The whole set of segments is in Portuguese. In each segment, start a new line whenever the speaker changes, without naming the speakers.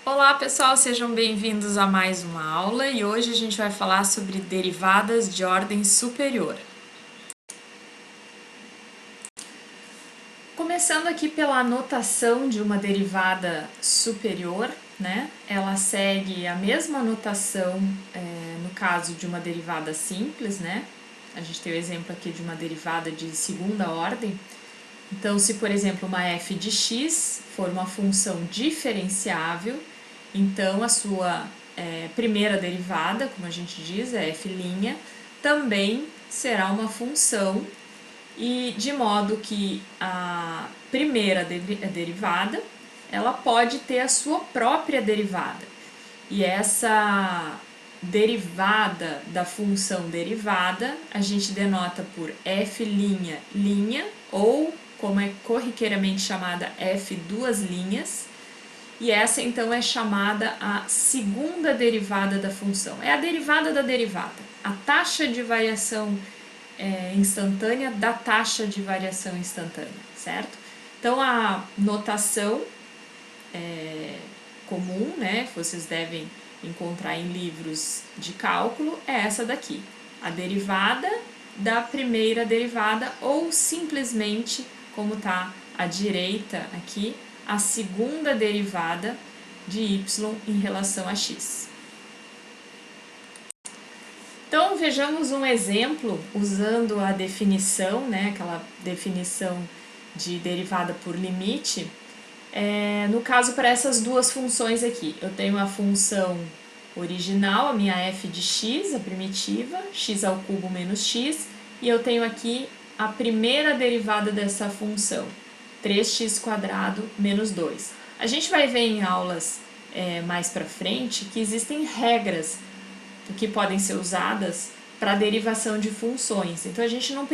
Olá pessoal, sejam bem-vindos a mais uma aula e hoje a gente vai falar sobre derivadas de ordem superior. Começando aqui pela notação de uma derivada superior, né? Ela segue a mesma notação no caso de uma derivada simples, né? A gente tem o exemplo aqui de uma derivada de segunda ordem. Então, se por exemplo uma f de x for uma função diferenciável, então a sua primeira derivada, como a gente diz, é f', também será uma função, e de modo que a primeira derivada ela pode ter a sua própria derivada. E essa derivada da função derivada a gente denota por f', ou como é corriqueiramente chamada f duas linhas, e essa então é chamada a segunda derivada da função. É a derivada da derivada, a taxa de variação instantânea da taxa de variação instantânea, certo? Então a notação comum, né, que vocês devem encontrar em livros de cálculo, é essa daqui, a derivada da primeira derivada, ou simplesmente, como está à direita aqui, a segunda derivada de y em relação a x. Então vejamos um exemplo usando a definição, né, aquela definição de derivada por limite. No caso, para essas duas funções aqui, eu tenho a função original, a minha f de x, a primitiva, x ao cubo menos x, e eu tenho aqui a primeira derivada dessa função, 3x² menos 2. A gente vai ver em aulas mais para frente que existem regras que podem ser usadas para a derivação de funções. Então a gente não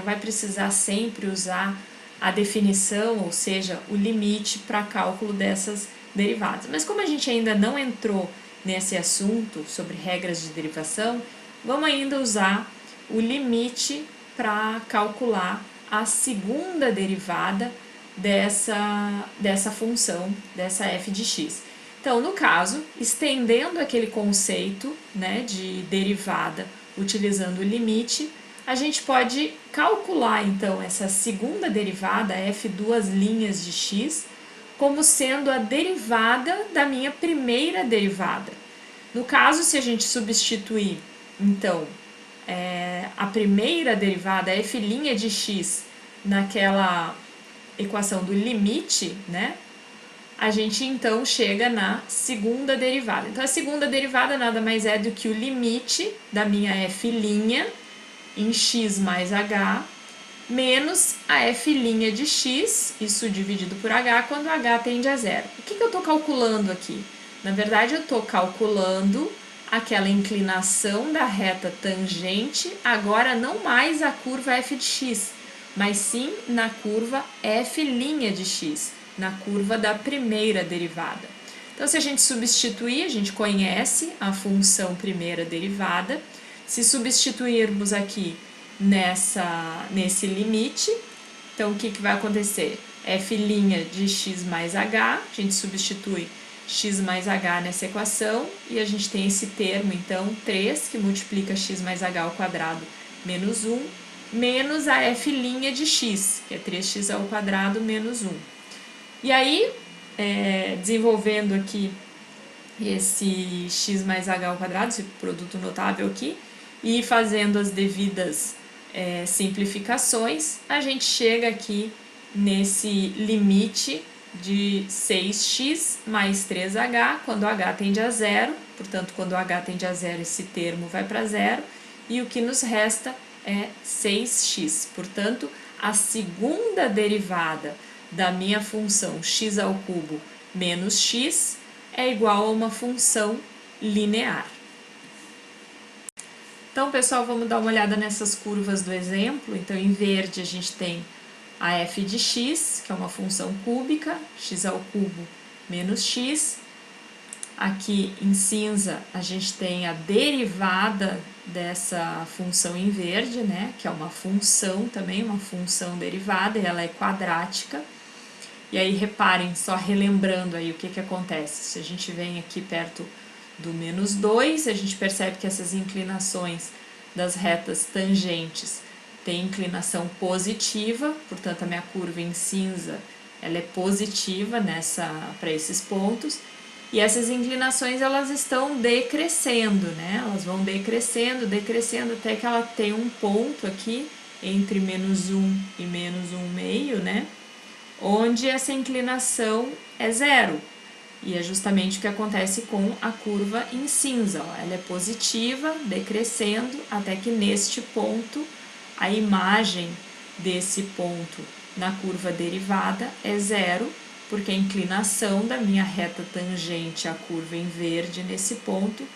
vai precisar sempre usar a definição, ou seja, o limite para cálculo dessas derivadas. Mas como a gente ainda não entrou nesse assunto sobre regras de derivação, vamos ainda usar o limite para calcular a segunda derivada dessa função, dessa f de x. Então, no caso, estendendo aquele conceito, né, de derivada utilizando o limite, a gente pode calcular então essa segunda derivada, f duas linhas de x, como sendo a derivada da minha primeira derivada. No caso, se a gente substituir então a primeira derivada, f' de x, naquela equação do limite, né, a gente então chega na segunda derivada. Então a segunda derivada nada mais é do que o limite da minha f' em x mais h, menos a f' de x, isso dividido por h, quando h tende a zero. O que eu estou calculando aqui? Na verdade, eu estou calculando aquela inclinação da reta tangente, agora não mais a curva f de x, mas sim na curva f' de x, na curva da primeira derivada. Então, se a gente substituir, a gente conhece a função primeira derivada. Se substituirmos aqui nesse limite, então o que vai acontecer? F' de x mais h, a gente substitui x mais h nessa equação e a gente tem esse termo, então, 3, que multiplica x mais h ao quadrado menos 1, menos a f' de x, que é 3x ao quadrado menos 1. E aí, desenvolvendo aqui esse x mais h ao quadrado, esse produto notável aqui, e fazendo as devidas simplificações, a gente chega aqui nesse limite de 6x mais 3h, quando h tende a zero, portanto, quando h tende a zero, esse termo vai para zero, e o que nos resta é 6x. Portanto, a segunda derivada da minha função x ao cubo menos x é igual a uma função linear. Então, pessoal, vamos dar uma olhada nessas curvas do exemplo. Então, em verde a gente tem a f de x, que é uma função cúbica, x ao cubo menos x. Aqui em cinza a gente tem a derivada dessa função em verde, né, que é uma função também, uma função derivada, e ela é quadrática. E aí reparem, só relembrando aí o que acontece. Se a gente vem aqui perto do menos 2, a gente percebe que essas inclinações das retas tangentes têm inclinação positiva, portanto a minha curva em cinza ela é positiva para esses pontos. E essas inclinações elas estão decrescendo, né? Elas vão decrescendo, decrescendo, até que ela tem um ponto aqui entre menos 1 e menos 1,5, né? Onde essa inclinação é zero. E é justamente o que acontece com a curva em cinza. Ó. Ela é positiva, decrescendo, até que neste ponto a imagem desse ponto na curva derivada é zero, porque a inclinação da minha reta tangente à curva em verde nesse ponto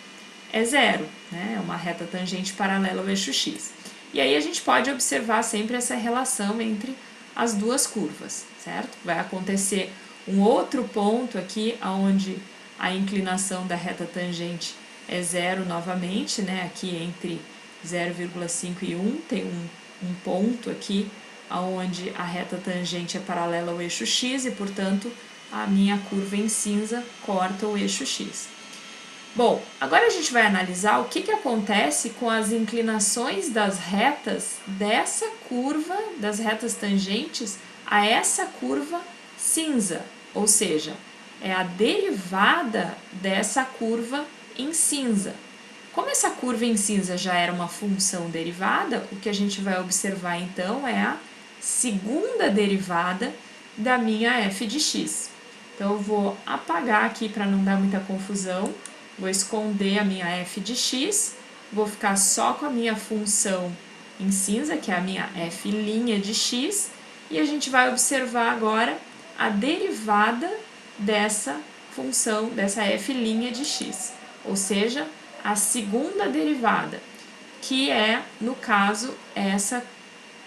é zero, né? É uma reta tangente paralela ao eixo x. E aí a gente pode observar sempre essa relação entre as duas curvas, certo? Vai acontecer um outro ponto aqui onde a inclinação da reta tangente é zero novamente, né? Aqui entre 0,5 e 1 tem um ponto aqui onde a reta tangente é paralela ao eixo x e, portanto, a minha curva em cinza corta o eixo x. Bom, agora a gente vai analisar o que acontece com as inclinações das retas dessa curva, das retas tangentes, a essa curva cinza, ou seja, é a derivada dessa curva em cinza. Como essa curva em cinza já era uma função derivada, o que a gente vai observar então é a segunda derivada da minha f de x. Então eu vou apagar aqui para não dar muita confusão, vou esconder a minha f de x, vou ficar só com a minha função em cinza, que é a minha f' de x, e a gente vai observar agora a derivada dessa função, dessa f' de x, ou seja, a segunda derivada, que é, no caso, essa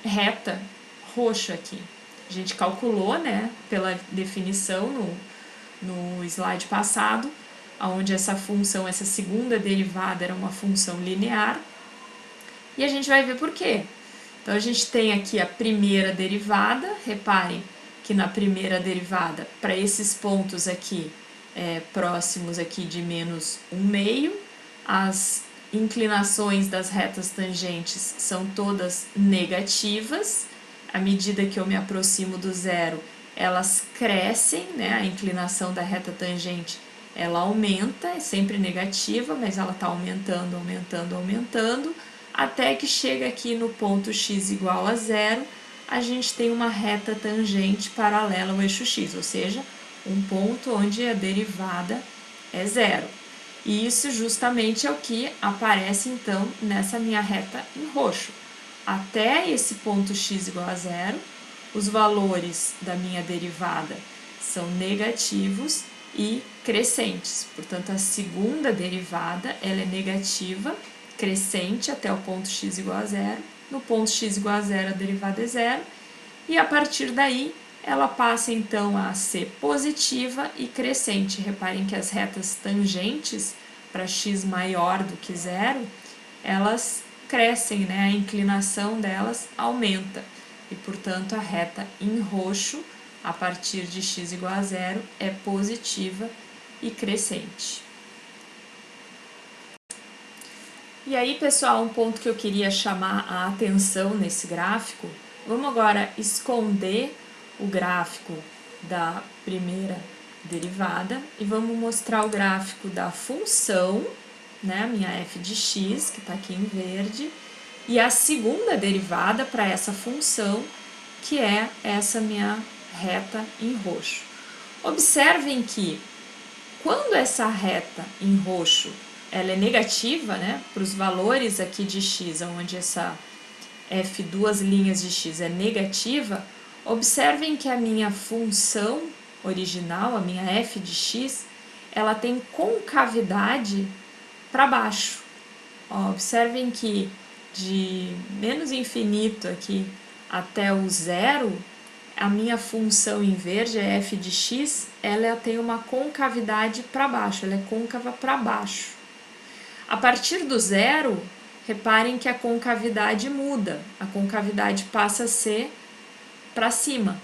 reta roxa aqui. A gente calculou, né, pela definição no slide passado, onde essa função, essa segunda derivada era uma função linear, e a gente vai ver por quê. Então, a gente tem aqui a primeira derivada, reparem que na primeira derivada, para esses pontos aqui, próximos aqui de menos 1,5, as inclinações das retas tangentes são todas negativas. À medida que eu me aproximo do zero, elas crescem, né? A inclinação da reta tangente ela aumenta, é sempre negativa, mas ela está aumentando, aumentando, aumentando, até que chega aqui no ponto x igual a zero, a gente tem uma reta tangente paralela ao eixo x, ou seja, um ponto onde a derivada é zero. E isso justamente é o que aparece então nessa minha reta em roxo. Até esse ponto x igual a zero, os valores da minha derivada são negativos e crescentes. Portanto, a segunda derivada ela é negativa, crescente até o ponto x igual a zero. No ponto x igual a zero, a derivada é zero. E a partir daí, ela passa então a ser positiva e crescente. Reparem que as retas tangentes para x maior do que zero, elas crescem, né? A inclinação delas aumenta. E, portanto, a reta em roxo, a partir de x igual a zero, é positiva e crescente. E aí, pessoal, um ponto que eu queria chamar a atenção nesse gráfico, vamos agora esconder o gráfico da primeira derivada e vamos mostrar o gráfico da função, né, a minha f de x, que está aqui em verde, e a segunda derivada para essa função, que é essa minha reta em roxo. Observem que quando essa reta em roxo ela é negativa, né, para os valores aqui de x, onde essa f duas linhas de x é negativa, observem que a minha função original, a minha f de x, ela tem concavidade para baixo. Ó, observem que de menos infinito aqui até o zero, a minha função em verde, a f de x, ela tem uma concavidade para baixo, ela é côncava para baixo. A partir do zero, reparem que a concavidade muda, a concavidade passa a ser para cima.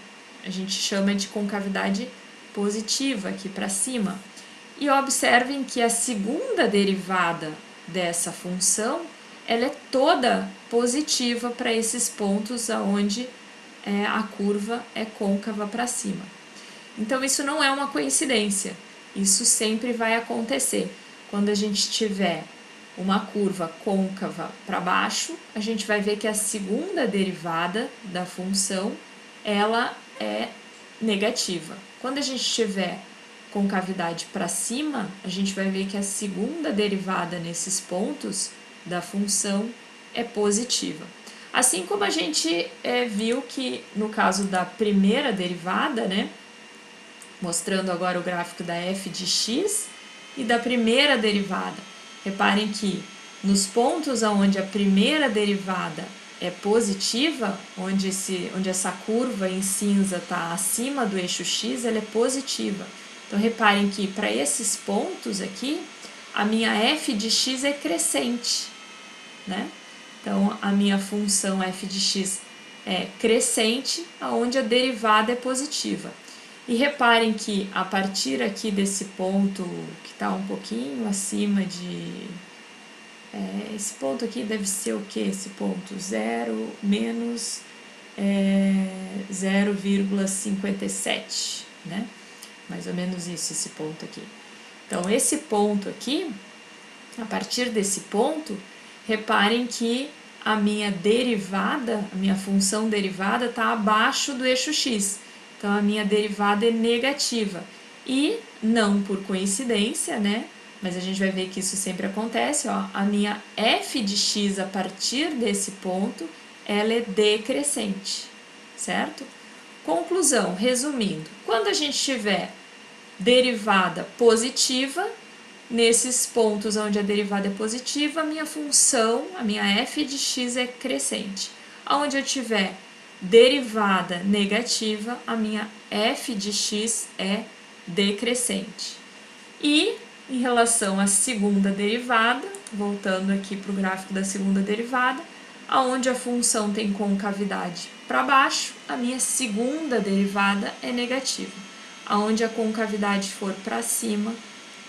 a gente chama de concavidade positiva aqui para cima. E observem que a segunda derivada dessa função, ela é toda positiva para esses pontos onde a curva é côncava para cima. Então isso não é uma coincidência, isso sempre vai acontecer. Quando a gente tiver uma curva côncava para baixo, a gente vai ver que a segunda derivada da função, ela é negativa. Quando a gente tiver concavidade para cima, a gente vai ver que a segunda derivada nesses pontos da função é positiva. Assim como a gente viu que no caso da primeira derivada, né, mostrando agora o gráfico da f de x e da primeira derivada. Reparem que nos pontos onde a primeira derivada é positiva, onde essa curva em cinza está acima do eixo x, ela é positiva. Então, reparem que para esses pontos aqui, a minha f de x é crescente, né? Então, a minha função f de x é crescente, onde a derivada é positiva. E reparem que a partir aqui desse ponto, que está um pouquinho acima de... esse ponto aqui deve ser o que? Esse ponto? 0 menos 0,57, né? Mais ou menos isso, esse ponto aqui. Então, esse ponto aqui, a partir desse ponto, reparem que a minha derivada, a minha função derivada está abaixo do eixo x. Então, a minha derivada é negativa. E, não por coincidência, né? Mas a gente vai ver que isso sempre acontece, ó. A minha f de x a partir desse ponto, ela é decrescente, certo? Conclusão, resumindo, quando a gente tiver derivada positiva, nesses pontos onde a derivada é positiva, a minha função, a minha f de x é crescente. Onde eu tiver derivada negativa, a minha f de x é decrescente. E em relação à segunda derivada, voltando aqui para o gráfico da segunda derivada, onde a função tem concavidade para baixo, a minha segunda derivada é negativa. Onde a concavidade for para cima,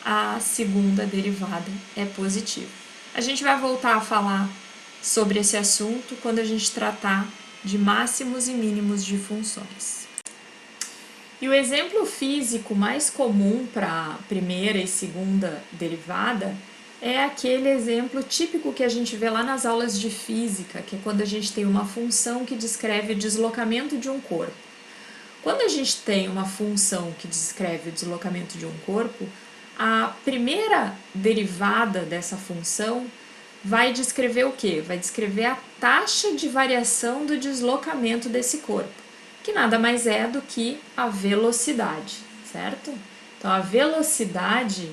a segunda derivada é positiva. A gente vai voltar a falar sobre esse assunto quando a gente tratar de máximos e mínimos de funções. E o exemplo físico mais comum para primeira e segunda derivada é aquele exemplo típico que a gente vê lá nas aulas de física, que é quando a gente tem uma função que descreve o deslocamento de um corpo. Quando a gente tem uma função que descreve o deslocamento de um corpo, a primeira derivada dessa função vai descrever o quê? Vai descrever a taxa de variação do deslocamento desse corpo, que nada mais é do que a velocidade, certo? Então, a velocidade,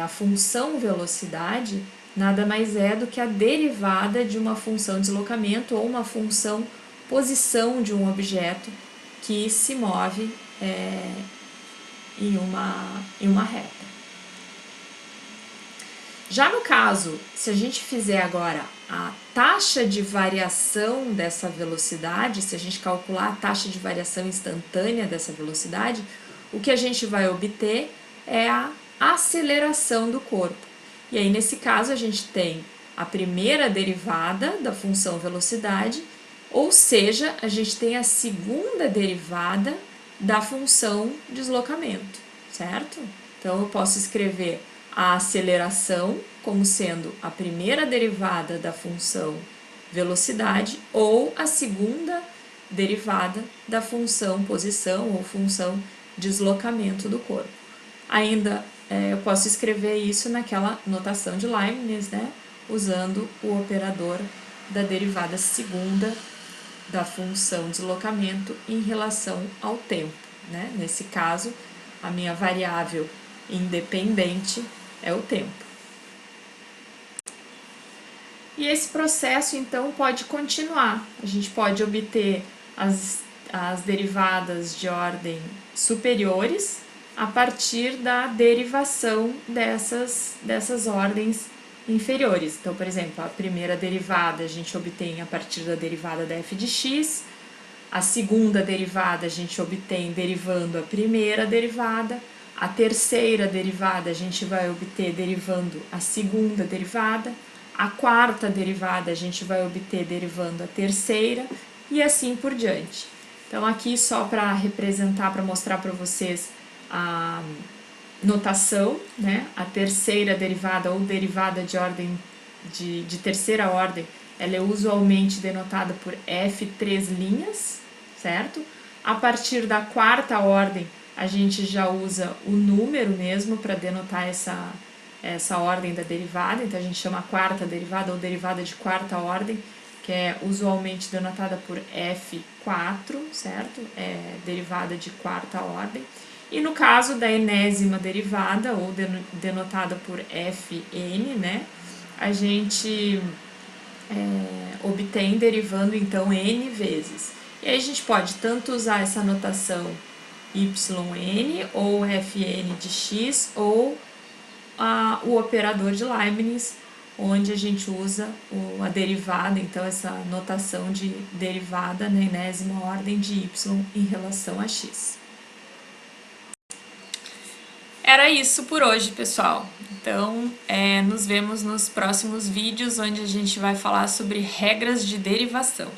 a função velocidade, nada mais é do que a derivada de uma função deslocamento ou uma função posição de um objeto que se move em uma reta. Já no caso, se a gente fizer agora a taxa de variação dessa velocidade, se a gente calcular a taxa de variação instantânea dessa velocidade, o que a gente vai obter é a aceleração do corpo. E aí, nesse caso, a gente tem a primeira derivada da função velocidade, ou seja, a gente tem a segunda derivada da função deslocamento, certo? Então, eu posso escrever a aceleração como sendo a primeira derivada da função velocidade ou a segunda derivada da função posição ou função deslocamento do corpo. Ainda eu posso escrever isso naquela notação de Leibniz, né, usando o operador da derivada segunda da função deslocamento em relação ao tempo, né? Nesse caso, a minha variável independente é o tempo. E esse processo, então, pode continuar. A gente pode obter as derivadas de ordem superiores a partir da derivação dessas ordens inferiores. Então, por exemplo, a primeira derivada a gente obtém a partir da derivada da f de x, A segunda derivada a gente obtém derivando a primeira derivada. A terceira derivada a gente vai obter derivando a segunda derivada. A quarta derivada a gente vai obter derivando a terceira e assim por diante. Então aqui só para representar, para mostrar para vocês a notação, né? A terceira derivada ou derivada de ordem de terceira ordem, ela é usualmente denotada por F3 linhas, certo? A partir da quarta ordem, a gente já usa o número mesmo para denotar essa ordem da derivada, então a gente chama a quarta derivada ou derivada de quarta ordem, que é usualmente denotada por F4, certo? É derivada de quarta ordem. E no caso da enésima derivada, ou denotada por Fn, né? A gente obtém derivando então n vezes. E aí a gente pode tanto usar essa notação yn ou fn de x ou o operador de Leibniz, onde a gente usa a derivada, então essa notação de derivada na enésima ordem de y em relação a x. Era isso por hoje, pessoal. Então, nos vemos nos próximos vídeos, onde a gente vai falar sobre regras de derivação.